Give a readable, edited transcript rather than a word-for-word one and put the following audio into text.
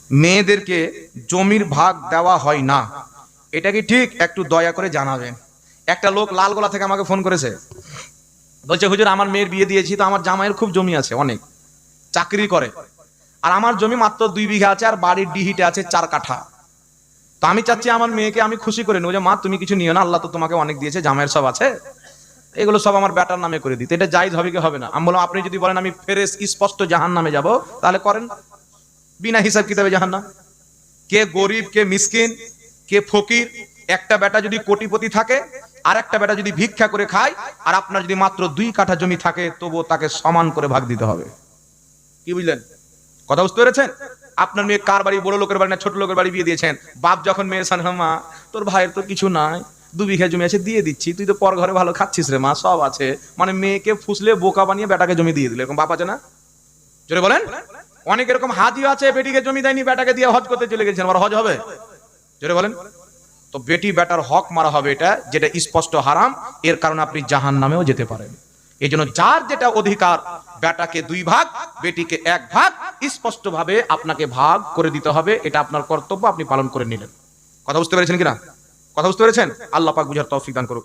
মেয়েদেরকে জমির ভাগ দেওয়া হয় না, এটা কি ঠিক? একটু দয়া করে জানাবেন। একটা লোক লালগোলা থেকে আমাকে ফোন করেছে, বলছে হুজুর আমার মেয়ের বিয়ে দিয়েছি, তো আমার জামাইয়ের খুব জমি আছে, অনেক চাকরি করে, আর আমার জমি মাত্র 2 বিঘা আছে, আর বাড়ির ডিহিটে আছে 4 কাঠা। তো আমি চাচ্ছি আমার মেয়েকে আমি খুশি করে নেবো, যে মা তুমি কিছু নিও না, আল্লাহ তো তোমাকে অনেক দিয়েছে, জামাইয়ের সব আছে, এগুলো সব আমার বেটার নামে করে দিতে, এটা জায়েজ হবে কি হবে না? আমি বললাম আপনি যদি বলেন আমি ফেরেশ স্পষ্ট জাহান্নামে যাব, তাহলে করেন, বিনা হিসাব কিতাবে জাহান্নাম। কে গরিব কে মিসকিন কে ফকির, একটা বেটা যদি কোটিপতি থাকে আর একটা বেটা যদি ভিক্ষা করে খায়, আর আপনার যদি মাত্র 2 কাঠা জমি থাকে, তবুও তাকে সমান করে ভাগ দিতে হবে। কি বুঝলেন? কথা বুঝতে পেরেছেন? আপনার মেয়ে কার বাড়ি, বড় লোকের বাড়ি না ছোট লোকের বাড়ি বিয়ে দিয়েছেন, বাপ যখন মেয়ের সামনে মা তোর ভাইয়ের তো কিছু নাই, 2 বিঘা জমি আছে দিয়ে দিচ্ছি, তুই তো পর ঘরে ভালো খাচ্ছিস রে মা, সব আছে, মানে মেয়েকে ফুসলে বোকা বানিয়ে বেটাকে জমি দিয়ে দিল, এরকম বাপ আছে না? জোরে বলেন। অনেক এরকম হাজিও আছে, বেটিকে জমি দেয়নি, বেটাকে দিয়ে হজ করতে চলে গেছেন, আবার হজ হবে? জোরে বলেন। তো বেটি বেটার হক মারা হবে, এটা যেটা স্পষ্ট হারাম, এর কারণে আপনি জাহান্নামেও যেতে পারেন। এই জন্য যার যেটা অধিকার, বেটাকে 2 ভাগ বেটিকে 1 ভাগ স্পষ্ট ভাবে আপনাকে ভাগ করে দিতে হবে, এটা আপনার কর্তব্য, আপনি পালন করে নিলেন। কথা বুঝতে পেরেছেন কিনা? কথা বুঝতে পেরেছেন? আল্লাহ পাক বুঝার তৌফিক দান করুক।